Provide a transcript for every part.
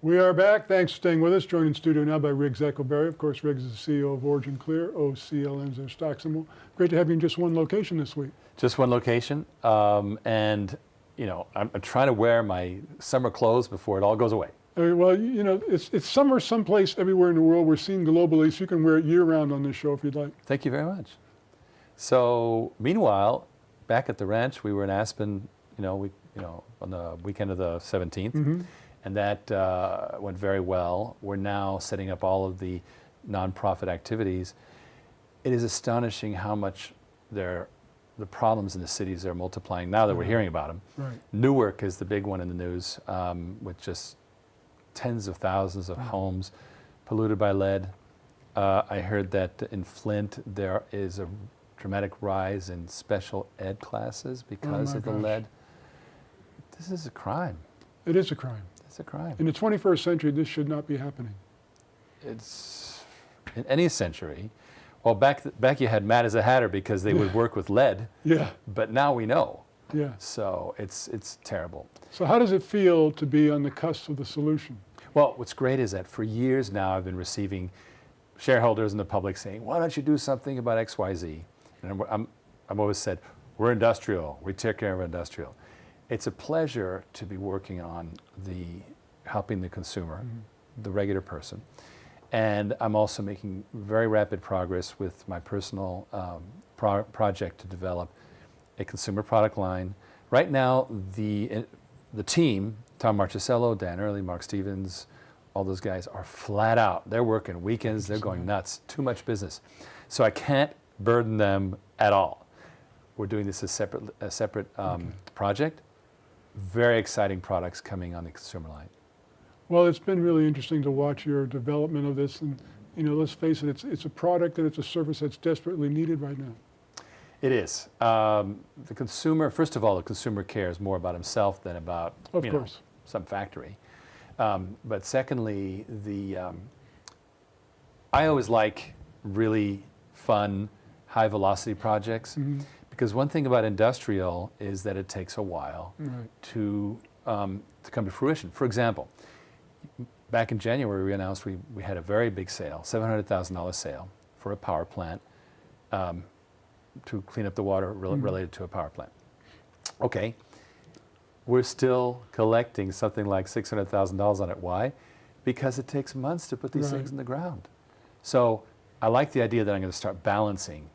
We are back. Thanks for staying with us. Joined in studio now by Riggs Eckelberry. Of course, Riggs is the CEO of OriginClear. OCLN is their stock symbol. Great to have you in just one location this week. Just one location. And, you know, I'm trying to wear my summer clothes before it all goes away. Well, you know, it's summer someplace everywhere in the world. We're seeing globally, so you can wear it year-round on this show if you'd like. Thank you very much. So, meanwhile, back at the ranch, we were in Aspen, on the weekend of the 17th. Mm-hmm. And that went very well. We're now setting up all of the nonprofit activities. It is astonishing how much the problems in the cities are multiplying now that we're hearing about them. Right. Newark is the big one in the news, with just tens of thousands of homes polluted by lead. I heard that in Flint there is a dramatic rise in special ed classes because of the lead. This is a crime. It is a crime. It's a crime. In the 21st century, this should not be happening. It's in any century. Well, back you had Mad as a Hatter because they would work with lead. Yeah. But now we know. Yeah. So it's terrible. So how does it feel to be on the cusp of the solution? Well, what's great is that for years now I've been receiving shareholders and the public saying, "Why don't you do something about X, Y, Z?" And I've always said, "We're industrial. We take care of industrial." It's a pleasure to be working on helping the consumer, the regular person. And I'm also making very rapid progress with my personal project to develop a consumer product line. Right now, the team, Tom Marchicello, Dan Early, Mark Stevens, all those guys are flat out. They're working weekends, they're going nuts, too much business. So I can't burden them at all. We're doing this as a separate project. Very exciting products coming on the consumer line. Well, it's been really interesting to watch your development of this, and let's face it, it's a product and it's a service that's desperately needed right now. It is. The consumer, first of all, the consumer cares more about himself than about some factory. But secondly, I always like really fun, high velocity projects. Mm-hmm. Because one thing about industrial is that it takes a while to come to fruition. For example, back in January we announced we had a very big sale, $700,000 sale for a power plant to clean up the water related to a power plant. Okay, we're still collecting something like $600,000 on it. Why? Because it takes months to put these things in the ground. So I like the idea that I'm going to start balancing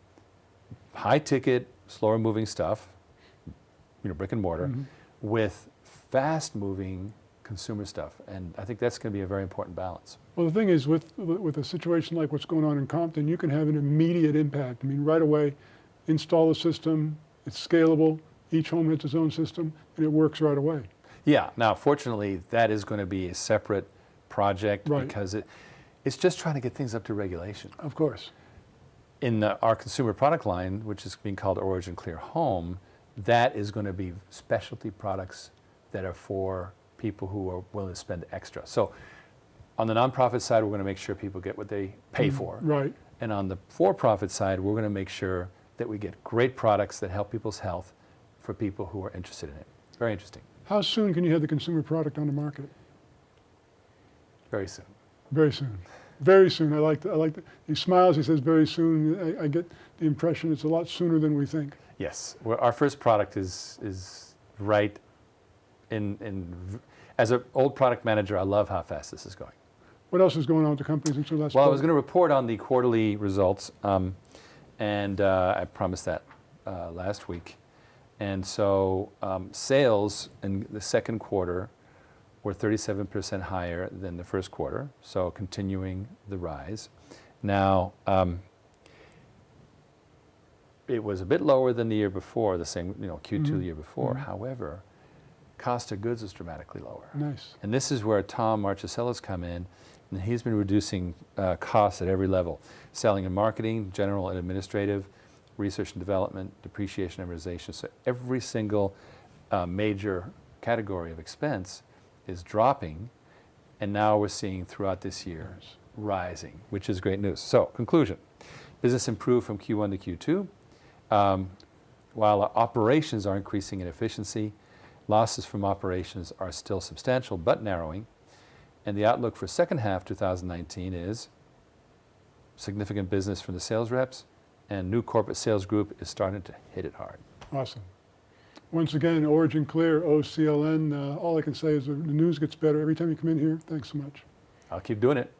high ticket, slower moving stuff, brick and mortar, with fast moving consumer stuff. And I think that's going to be a very important balance. Well, the thing is, with a situation like what's going on in Compton, you can have an immediate impact. I mean, right away, install the system, it's scalable, each home has its own system, and it works right away. Yeah, now fortunately, that is going to be a separate project because it's just trying to get things up to regulation. Of course. In our consumer product line, which is being called OriginClear Home, that is going to be specialty products that are for people who are willing to spend extra. So on the nonprofit side, we're going to make sure people get what they pay for. Right. And on the for-profit side, we're going to make sure that we get great products that help people's health for people who are interested in it. Very interesting. How soon can you have the consumer product on the market? Very soon. Very soon. Very soon. I like that. He smiles, he says very soon. I get the impression it's a lot sooner than we think. Yes. Well, our first product is right in as an old product manager, I love how fast this is going. What else is going on with the company since we last Well, spoke? I was going to report on the quarterly results, and I promised that last week. And so sales in the second quarter were 37% higher than the first quarter, so continuing the rise. Now, it was a bit lower than the year before, the same, Q2 the year before. However, cost of goods is dramatically lower. Nice. And this is where Tom Marchicello's come in, and he's been reducing costs at every level: selling and marketing, general and administrative, research and development, depreciation, amortization. So every single major category of expense is dropping, and now we're seeing throughout this year rising, which is great news. So, conclusion: business improved from Q1 to Q2. While our operations are increasing in efficiency, losses from operations are still substantial but narrowing. And the outlook for second half 2019 is significant business from the sales reps, and new corporate sales group is starting to hit it hard. Awesome. Once again, OriginClear, OCLN, all I can say is the news gets better every time you come in here. Thanks so much. I'll keep doing it.